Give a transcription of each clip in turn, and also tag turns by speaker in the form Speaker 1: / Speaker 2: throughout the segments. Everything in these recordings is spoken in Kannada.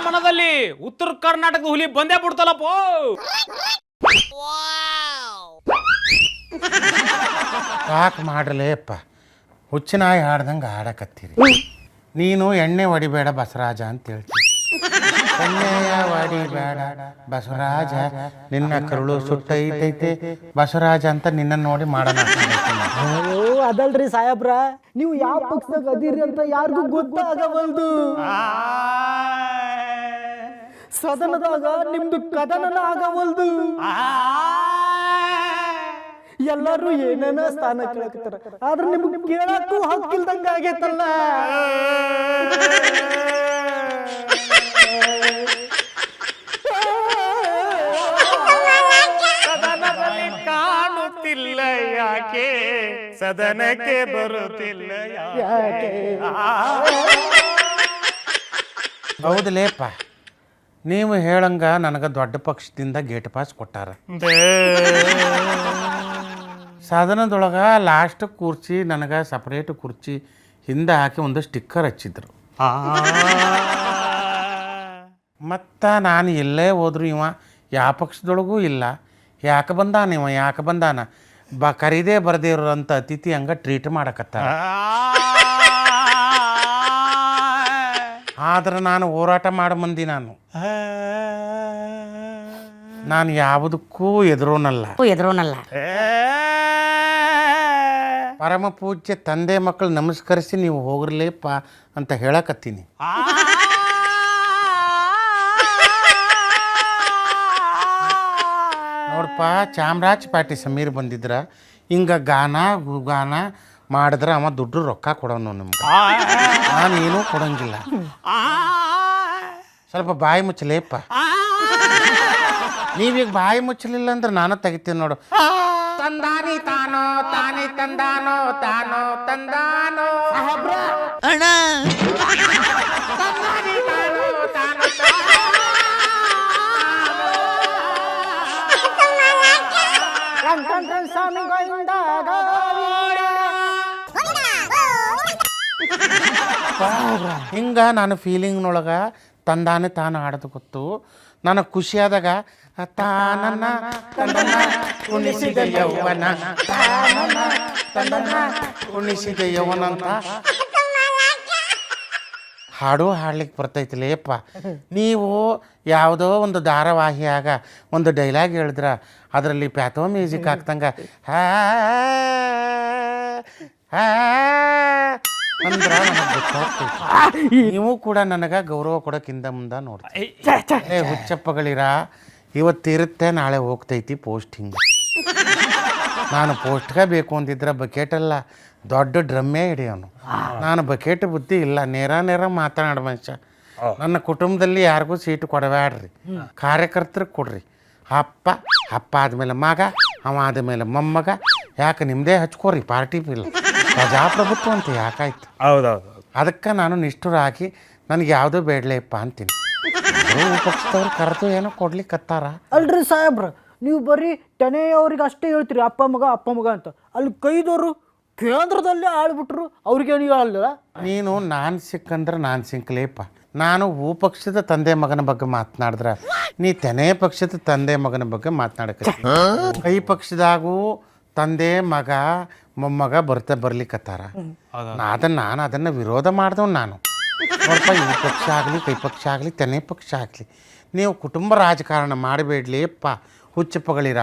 Speaker 1: ಮನದಲ್ಲಿ ಉತ್ತರ ಕರ್ನಾಟಕದ ಹುಲಿ ಬಂದೇ ಬಿಡ್ತಲ್ಲಪ್ಪ.
Speaker 2: ಯಾಕೆ ಮಾಡ್ರಲೇಪ್ಪ, ಹುಚ್ಚಿನಾಯಿ ಹಾಡ್ದಂಗೆ ಹಾಡಕತ್ತೀರಿ. ನೀನು ಎಣ್ಣೆ ಹೊಡಿಬೇಡ ಬಸವರಾಜ ಅಂತ ಹೇಳ್ತೀನಿ. ಎಣ್ಣೆಯ ಹೊಡಿಬೇಡ ಬಸವರಾಜ, ನಿನ್ನ ಕರುಳು ಸುಟ್ಟೈತೈತೆ ಬಸವರಾಜ ಅಂತ ನಿನ್ನ ನೋಡಿ ಮಾಡೋಣ.
Speaker 3: ಅದಲ್ರಿ ಸಾಹೇಬ್ರ, ನೀವು ಯಾವ ಪಕ್ಷದಾಗ ಅದೀರಿ ಅಂತ ಯಾರಿಗೂ ಗೊತ್ತಾಗಬಲ್ದು. ಸದನದಾಗ ನಿಮ್ದು ಕದನನ ಆಗವಲ್ದು. ಎಲ್ಲರೂ ಏನೇನ ಸ್ಥಾನ ಕೇಳಕತ್ತಾರ, ಆದ್ರೆ ನಿಮ್ಗೆ ಕೇಳಕ್ಕೂ ಹಕ್ಕಿಲ್ದಂಗ ಆಗೈತಲ್ಲ.
Speaker 1: ಸದನದಲ್ಲಿ ಕಾಣುತ್ತಿಲ್ಲ ಯಾಕೆ, ಸದನಕ್ಕೆ ಬರುತ್ತಿಲ್ಲ ಯಾಕೆ.
Speaker 2: ಹೌದಲೇಪ್ಪ, ನೀವು ಹೇಳಂಗ ನನಗೆ ದೊಡ್ಡ ಪಕ್ಷದಿಂದ ಗೇಟ್ ಪಾಸ್ ಕೊಟ್ಟಾರ. ಸದನದೊಳಗೆ ಲಾಸ್ಟ್ ಕುರ್ಚಿ ನನಗೆ ಸಪ್ರೇಟ್ ಕುರ್ಚಿ ಹಿಂದೆ ಹಾಕಿ ಒಂದು ಸ್ಟಿಕ್ಕರ್ ಹಚ್ಚಿದ್ರು. ಮತ್ತು ನಾನು ಎಲ್ಲೇ ಹೋದ್ರು ಇವ ಯಾವ ಪಕ್ಷದೊಳಗೂ ಇಲ್ಲ, ಯಾಕೆ ಬಂದಾನ ಇವ ಯಾಕೆ ಬಂದಾನ ಕರೀದೇ ಬರದೇ ಇರೋಂಥ ಅತಿಥಿ ಹಂಗೆ ಟ್ರೀಟ್ ಮಾಡಕತ್ತಾರ. ಆದ್ರೆ ನಾನು ಹೋರಾಟ ಮಾಡೋ ಮಂದಿ, ನಾನು ಯಾವುದಕ್ಕೂ ಎದುರೋನಲ್ಲ. ಪರಮ ಪೂಜ್ಯ ತಂದೆ ಮಕ್ಕಳು ನಮಸ್ಕರಿಸಿ ನೀವು ಹೋಗ್ರಲೇಪ್ಪ ಅಂತ ಹೇಳಕತ್ತೀನಿ. ನೋಡಪ್ಪ, ಚಾಮರಾಜ ಪಾಟಿ ಸಮೀರ್ ಬಂದಿದ್ರ ಹಿಂಗೆ ಗಾನ ಮಾಡಿದ್ರೆ ಅವ ದುಡ್ಡು ರೊಕ್ಕ ಕೊಡೋನು ನಿಮ್ಗೆ. ನಾನು ಏನೂ ಕೊಡಂಗಿಲ್ಲ. ಸ್ವಲ್ಪ ಬಾಯಿ ಮುಚ್ಚಲೇಪ್ಪ. ನೀವೀಗ ಬಾಯಿ ಮುಚ್ಚಲಿಲ್ಲ ಅಂದ್ರೆ ನಾನು ತೆಗಿತೀನಿ ನೋಡು. ತಂದಾನಿ ತಾನೋ ತಾನೇ ತಂದಾನೋ ತಾನೋ ತಂದಾನೋ
Speaker 3: ಅಣ್ಣ
Speaker 2: ತಂದಾನಿ ತಾನೋ ತಾನೋ ಹಿಂಗ ನಾನು ಫೀಲಿಂಗ್ನೊಳಗೆ ತಂದಾನೆ ತಾನು ಹಾಡೋದು ಗೊತ್ತು. ನನಗೆ ಖುಷಿಯಾದಾಗ ತಾನನ್ನ ತಂದನ ಕುಣಿಸಿದ ಯೌವನ, ತಾನನ್ನ ತಂದನ ಕುಣಿಸಿದ ಯೌವನ ಅಂತ ಹಾಡು ಹಾಡ್ಲಿಕ್ಕೆ ಬರ್ತೈತಿಲೇಪ್ಪ. ನೀವು ಯಾವುದೋ ಒಂದು ಧಾರಾವಾಹಿಯಾಗ ಒಂದು ಡೈಲಾಗ್ ಹೇಳಿದ್ರ ಅದರಲ್ಲಿ ಪ್ಯಾಥೋ ಮ್ಯೂಸಿಕ್ ಹಾಕ್ತಂಗ ಅಂದ್ರೆ ನನಗೆ ಗೊತ್ತಾಗ್ತೈತಿ. ನೀವು ಕೂಡ ನನಗೆ ಗೌರವ ಕೊಡೋಕ್ಕಿಂತ ಮುಂದೆ ನೋಡ್ತೀವಿ. ಹುಚ್ಚಪ್ಪಗಳಿರ, ಇವತ್ತಿರುತ್ತೆ ನಾಳೆ ಹೋಗ್ತೈತಿ ಪೋಸ್ಟಿಂಗ್. ನಾನು ಪೋಸ್ಟ್ಗೆ ಬೇಕು ಅಂದಿದ್ರೆ ಬಕೆಟೆಲ್ಲ ದೊಡ್ಡ ಡ್ರಮ್ಮೇ ಹಿಡಿಯೋನು. ನಾನು ಬಕೆಟ್ ಬುದ್ಧಿ ಇಲ್ಲ, ನೇರ ಮಾತನಾಡ ಮನುಷ್ಯ. ನನ್ನ ಕುಟುಂಬದಲ್ಲಿ ಯಾರಿಗೂ ಸೀಟು ಕೊಡಬೇಡ್ರಿ, ಕಾರ್ಯಕರ್ತರಿಗೆ ಕೊಡ್ರಿ. ಅಪ್ಪ ಆದಮೇಲೆ ಮಗ, ಅವ ಆದಮೇಲೆ ಮೊಮ್ಮಗ. ಯಾಕೆ ನಿಮ್ಮದೇ ಹಚ್ಕೋರಿ ಪಾರ್ಟಿ ಬಿಲ್. ಪ್ರಜಾಪ್ರಭುತ್ವ ಅಂತ ಯಾಕಾಯ್ತು?
Speaker 1: ಹೌದೌದು.
Speaker 2: ಅದಕ್ಕೆ ನಾನು ನಿಷ್ಠುರ ಹಾಕಿ ನನಗೆ ಯಾವುದೂ ಬೇಡಲೇಪ್ಪ ಅಂತೀನಿ. ಪಕ್ಷದವ್ರು ಕರೆದು ಏನೋ ಕೊಡ್ಲಿಕ್ಕತ್ತಾರ.
Speaker 3: ಅಲ್ರಿ ಸಾಹೇಬ್ರ, ನೀವು ಬರೀ ಟೆನೆಯವ್ರಿಗೆ ಅಷ್ಟೇ ಹೇಳ್ತೀರಿ ಅಪ್ಪ ಮಗ ಅಂತ. ಅಲ್ಲಿ ಕೈದವರು ಕೇಂದ್ರದಲ್ಲೇ ಆಳ್ಬಿಟ್ರು, ಅವ್ರಿಗೇನು ಹೇಳಲ್ಲ.
Speaker 2: ನೀನು ನಾನು ಸಿಕ್ಕಂದ್ರೆ ನಾನು ಸಿಕ್ಕಲೇಪ್ಪ. ನಾನು ಪಕ್ಷದ ತಂದೆ ಮಗನ ಬಗ್ಗೆ ಮಾತನಾಡಿದ್ರೆ ನೀ ತೆನೆ ಪಕ್ಷದ ತಂದೆ ಮಗನ ಬಗ್ಗೆ ಮಾತನಾಡಕ್ಕೆ. ಕೈ ಪಕ್ಷದಾಗೂ ತಂದೆ ಮಗ ಮೊಮ್ಮಗ ಬರ್ಲಿಕ್ಕತ್ತಾರ. ನಾನು ಅದನ್ನು ವಿರೋಧ ಮಾಡಿದವ್. ನಾನು ನೋಡಪ್ಪ, ಈ ಪಕ್ಷ ಆಗಲಿ ಕೈ ಪಕ್ಷ ಆಗಲಿ ತೆನೆ ಪಕ್ಷ ಆಗಲಿ, ನೀವು ಕುಟುಂಬ ರಾಜಕಾರಣ ಮಾಡಬೇಡ್ಲಿಪ್ಪ. ಹುಚ್ಚಪ್ಪಗಳಿರ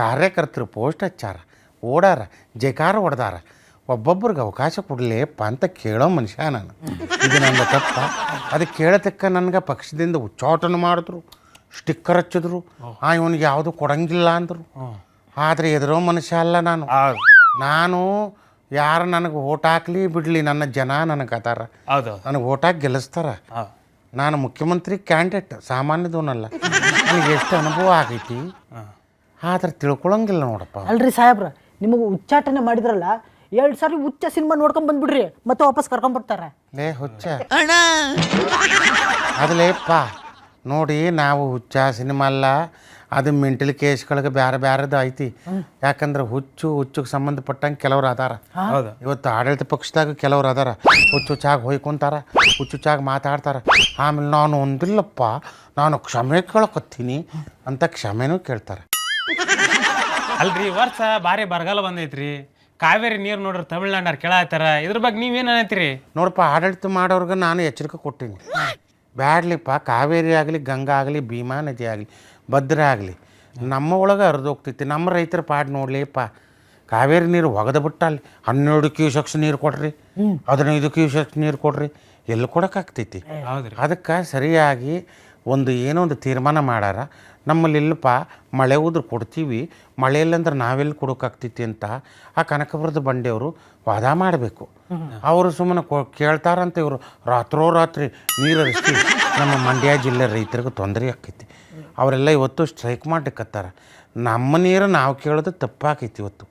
Speaker 2: ಕಾರ್ಯಕರ್ತರು ಪೋಸ್ಟ್ ಹಚ್ಚಾರ, ಓಡಾರ, ಜೈಕಾರ ಹೊಡೆದಾರ. ಒಬ್ಬೊಬ್ರಿಗೆ ಅವಕಾಶ ಕೊಡಲೇಪ್ಪ ಅಂತ ಕೇಳೋ ಮನುಷ್ಯ ನಾನು. ಇದು ನನ್ನ ತಪ್ಪ. ಅದಕ್ಕೆ ಕೇಳತಕ್ಕ ನನಗೆ ಪಕ್ಷದಿಂದ ಉಚ್ಚಾಟನ ಮಾಡಿದ್ರು, ಸ್ಟಿಕ್ಕರ್ ಹಚ್ಚಿದ್ರು, ಇವನಿಗೆ ಯಾವುದು ಕೊಡಂಗಿಲ್ಲ ಅಂದರು. ಆದರೆ ಎದುರೋ ಮನುಷ್ಯ ಅಲ್ಲ ನಾನು. ನಾನು ಯಾರು ನನಗೆ ಓಟ್ ಹಾಕ್ಲಿ ಬಿಡಲಿ, ನನ್ನ ಜನ ನನಗೆ ಅದಾರ, ನನಗೆ ಓಟ್ ಹಾಕಿ ಗೆಲ್ಲಿಸ್ತಾರ. ನಾನು ಮುಖ್ಯಮಂತ್ರಿ ಕ್ಯಾಂಡಿಡೇಟ್, ಸಾಮಾನ್ಯದವನಲ್ಲ. ನನಗೆ ಎಷ್ಟು ಅನುಭವ ಆಗೈತಿ, ಆದ್ರೆ ತಿಳ್ಕೊಳಂಗಿಲ್ಲ ನೋಡಪ್ಪ.
Speaker 3: ಅಲ್ರಿ ಸಾಹೇಬ್ರ, ನಿಮಗೆ ಉಚ್ಚಾಟನೆ ಮಾಡಿದ್ರಲ್ಲ, 2 ಸಾರಿ ಹುಚ್ಚ ಸಿನಿಮಾ ನೋಡ್ಕೊಂಡ್ ಬಂದ್ಬಿಡ್ರಿ, ಮತ್ತೆ ವಾಪಸ್ ಕರ್ಕೊಂಡ್ಬರ್ತಾರೆ.
Speaker 2: ಲೇ ಹುಚ್ಚ ಅದಲೇಪ್ಪ, ನೋಡಿ ನಾವು ಹುಚ್ಚ ಸಿನಿಮಾ ಅಲ್ಲ, ಅದು ಮೆಂಟಲ್ ಕೇಸ್ಗಳಿಗೆ ಬೇರೆ ಬೇರೆದು ಐತಿ. ಯಾಕಂದ್ರೆ ಹುಚ್ಚಿಗೆ ಸಂಬಂಧಪಟ್ಟಂಗೆ ಕೆಲವ್ರು ಅದಾರ. ಇವತ್ತು ಆಡಳಿತ ಪಕ್ಷದಾಗ ಕೆಲವ್ರು ಅದಾರ, ಹುಚ್ಚಾಗಿ ಹೊಯ್ಕೊಂತಾರ, ಹುಚ್ಚಾಗಿ ಮಾತಾಡ್ತಾರ. ಆಮೇಲೆ ನಾನು ಒಂದಿಲ್ಲಪ್ಪ, ನಾನು ಕ್ಷಮೆ ಕೇಳಕತ್ತೀನಿ ಅಂತ ಕ್ಷಮೆನೂ ಕೇಳ್ತಾರೆ.
Speaker 1: ಅಲ್ರಿ ವರ್ಷ ಭಾರಿ ಬರಗಾಲ ಬಂದೈತ್ರಿ, ಕಾವೇರಿ ನೀರು ನೋಡ್ರಿ ತಮಿಳ್ನಾಡು ಕೇಳತ್ತಾರ, ಇದ್ರ ಬಗ್ಗೆ ನೀವೇನು ಅನ್ನತ್ತೀರಿ?
Speaker 2: ನೋಡಪ್ಪ, ಆಡಳಿತ ಮಾಡೋರ್ಗೆ ನಾನು ಎಚ್ಚರಿಕೆ ಕೊಟ್ಟೀನಿ. ಬ್ಯಾಡ್ಲಿಪ್ಪ, ಕಾವೇರಿ ಆಗಲಿ, ಗಂಗಾ ಆಗಲಿ, ಭೀಮಾ ನದಿ ಆಗಲಿ, ಭದ್ರಾ ಆಗಲಿ, ನಮ್ಮ ಒಳಗೆ ಹರಿದೋಗ್ತೈತಿ. ನಮ್ಮ ರೈತರ ಪಾಡು ನೋಡ್ಲಿಪ್ಪ, ಕಾವೇರಿ ನೀರು ಒಗದ ಬಿಟ್ಟ ಅಲ್ಲಿ 12 ಕ್ಯೂಸೆಕ್ಸ್ ನೀರು ಕೊಡ್ರಿ, 15 ಕ್ಯೂಸೆಕ್ಸ್ ನೀರು ಕೊಡ್ರಿ, ಎಲ್ಲಿ ಕೊಡೋಕ್ಕಾಗ್ತೈತಿ?
Speaker 1: ಹೌದ್ರಿ.
Speaker 2: ಅದಕ್ಕೆ ಸರಿಯಾಗಿ ಏನೋ ಒಂದು ತೀರ್ಮಾನ ಮಾಡ್ಯಾರ. ನಮ್ಮಲ್ಲಿ ಇಲ್ಲಪ್ಪ, ಮಳೆ ಉದ್ರೆ ಕೊಡ್ತೀವಿ, ಮಳೆ ಇಲ್ಲಂದ್ರೆ ನಾವೆಲ್ಲಿ ಕೊಡೋಕ್ಕಾಗ್ತೈತಿ ಅಂತ ಆ ಕನಕಪುರದ ಬಂಡೆಯವರು ವಾದ ಮಾಡಬೇಕು. ಅವರು ಸುಮ್ಮನೆ ಕೇಳ್ತಾರಂತ ಇವರು ರಾತ್ರೋರಾತ್ರಿ ನೀರು ಹರಿಸ್ತೀವಿ. ನಮ್ಮ ಮಂಡ್ಯ ಜಿಲ್ಲೆ ರೈತರಿಗೆ ತೊಂದರೆ ಆಕೈತಿ. ಅವರೆಲ್ಲ ಇವತ್ತು ಸ್ಟ್ರೈಕ್ ಮಾಡಲಿಕ್ಕತ್ತಾರ. ನಮ್ಮ ನೀರು ನಾವು ಕೇಳೋದು ತಪ್ಪಾಕೈತಿ ಇವತ್ತು.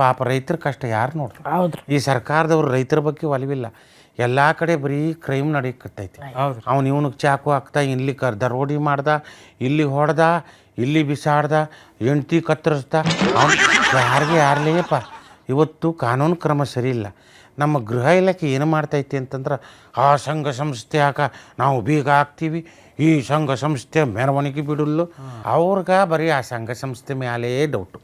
Speaker 2: ಪಾಪ ರೈತರ ಕಷ್ಟ ಯಾರು ನೋಡ್ರಿ. ಈ ಸರ್ಕಾರದವ್ರು ರೈತರ ಬಗ್ಗೆ ಒಲವಿಲ್ಲ. ಎಲ್ಲ ಕಡೆ ಬರೀ ಕ್ರೈಮ್ ನಡೀಕತ್ತೈತಿ. ಅವ್ನು ಇವನಿಗೆ ಚಾಕು ಹಾಕ್ತಾ, ಇಲ್ಲಿ ದರೋಡಿ ಮಾಡ್ದ, ಇಲ್ಲಿ ಹೊಡೆದ, ಇಲ್ಲಿ ಬಿಸಾಡ್ದ, ಹೆಂಡ್ತಿ ಕತ್ತರಿಸ್ದ. ಅವ್ನು ಯಾರ್ಲೇಯಪ್ಪ ಇವತ್ತು ಕಾನೂನು ಕ್ರಮ ಸರಿ ಇಲ್ಲ. ನಮ್ಮ ಗೃಹ ಇಲಾಖೆ ಏನು ಮಾಡ್ತೈತಿ ಅಂತಂದ್ರೆ, ಆ ಸಂಘ ಸಂಸ್ಥೆ ನಾವು ಬೀಗ ಹಾಕ್ತೀವಿ, ಈ ಸಂಘ ಸಂಸ್ಥೆ ಮೆರವಣಿಗೆ ಬಿಡಲ್ಲು. ಅವ್ರಿಗೆ ಬರೀ ಆ ಸಂಘ ಸಂಸ್ಥೆ ಮ್ಯಾಲೇ ಡೌಟು.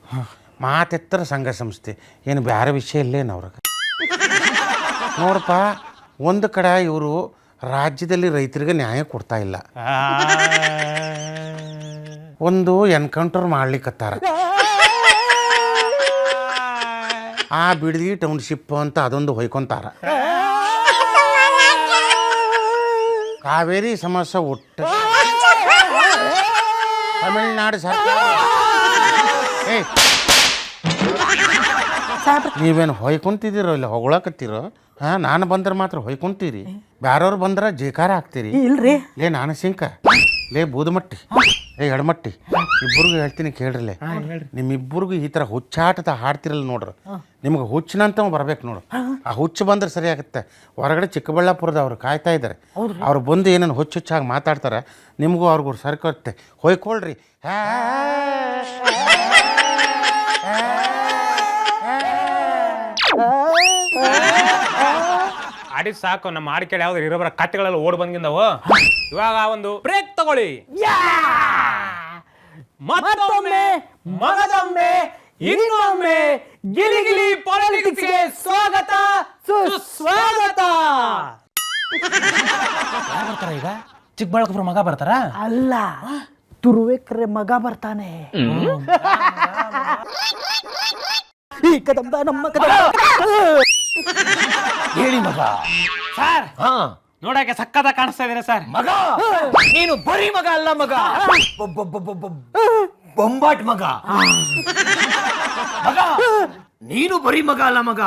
Speaker 2: ಮಾತೆತ್ತರ ಸಂಘ ಸಂಸ್ಥೆ ಏನು ಬೇರೆ ವಿಷಯ ಇಲ್ಲೇನು ಅವ್ರಿಗೆ. ನೋಡಪ್ಪ, ಒಂದು ಕಡೆ ಇವರು ರಾಜ್ಯದಲ್ಲಿ ರೈತರಿಗೆ ನ್ಯಾಯ ಕೊಡ್ತಾ ಇಲ್ಲ. ಒಂದು ಎನ್ಕೌಂಟರ್ ಮಾಡ್ಲಿಕ್ಕತ್ತಾರ. ಆ ಬಿಡದಿ ಟೌನ್ಶಿಪ್ ಅಂತ ಅದೊಂದು ಹೊಯ್ಕೊಂತಾರ. ಕಾವೇರಿ ಸಮಸ್ಯೆ ಒಟ್ಟು ತಮಿಳ್ನಾಡು ಸರ್ಕಾರ ನೀವೇನು ಹೊಯ್ಕೊಂತಿದ್ದೀರೋ ಇಲ್ಲ ಹೊಗಳಕತ್ತೀರೋ? ನಾನು ಬಂದ್ರೆ ಮಾತ್ರ ಹೊಯ್ಕೊಂತೀರಿ, ಬ್ಯಾರವ್ರು ಬಂದ್ರೆ ಜೇಕಾರ ಹಾಕ್ತೀರಿ.
Speaker 3: ಇಲ್ರಿ
Speaker 2: ಲೇ ನಾನು ಸಿಂಕ, ಲೇ ಬೂದಮಟ್ಟಿ, ಲೇ ಎಡಮಟ್ಟಿ, ಇಬ್ಬರಿಗೂ ಹೇಳ್ತೀನಿ ಕೇಳ್ರಲ್ಲೇ. ನಿಮ್ಮಿಬ್ಬರಿಗೂ ಈ ಥರ ಹುಚ್ಚಾಟದ ಹಾಡ್ತಿರಲ್ಲ ನೋಡ್ರಿ, ನಿಮ್ಗೆ ಹುಚ್ಚಿನಂತ ಬರ್ಬೇಕು ನೋಡು. ಆ ಹುಚ್ಚು ಬಂದ್ರೆ ಸರಿ ಆಗುತ್ತೆ. ಹೊರಗಡೆ ಚಿಕ್ಕಬಳ್ಳಾಪುರದ ಅವ್ರು ಕಾಯ್ತಾ ಇದ್ದಾರೆ. ಅವ್ರು ಬಂದು ಏನೇನು ಹುಚ್ಚಾಗಿ ಮಾತಾಡ್ತಾರೆ, ನಿಮಗೂ ಅವ್ರಿಗೂ ಸರ್ಕತ್ತೆ. ಹೊಯ್ಕೊಳ್ರಿ.
Speaker 1: ಆಡಿದ್ ಸಾಕು, ನಮ್ಮ ಹಾಡು ಕೇಳಿ ಯಾವ್ದು ಇರೋಬರ ಕತ್ತೆಗಳೆಲ್ಲ ಓಡ್ ಬಂದಿಂದವು. ಇವಾಗ ಒಂದು ಬ್ರೇಕ್ ತಗೊಳ್ಳಿ. ಮತ್ತೊಮ್ಮೆ ಮಗದೊಮ್ಮೆ ಇನ್ನೊಮ್ಮೆ ಗಿಲಿಗಿಲಿ ಪಾಲಿಟಿಕ್ಸ್ಗೆ ಸ್ವಾಗತ ಸುಸ್ವಾಗತ. ಯಾರು ಬರ್ತಾರ ಈಗ? ಚಿಕ್ಕಬಳ್ಳಾಪುರ ಮಗ ಬರ್ತಾರ?
Speaker 3: ಅಲ್ಲ, ತುರುವೇಕರೆ ಮಗ ಬರ್ತಾನೆ. ಈ ಕದಂಬ ನಮ್ಮ ಕದಂಬ.
Speaker 4: ಹೇಳಿ ಮಗ.
Speaker 1: ಸರ್, ನೋಡಕ್ಕೆ ಸಕ್ಕತ್ತ ಕಾಣಿಸ್ತಾ ಇದೀರ ಸರ್.
Speaker 4: ಮಗ ನೀನು ಬರೀ ಮಗ ಅಲ್ಲ ಮಗ, ಬೊಂಬಾಟ್ ಮಗ. ಮಗ ನೀನು ಬರೀ ಮಗ ಅಲ್ಲ ಮಗ,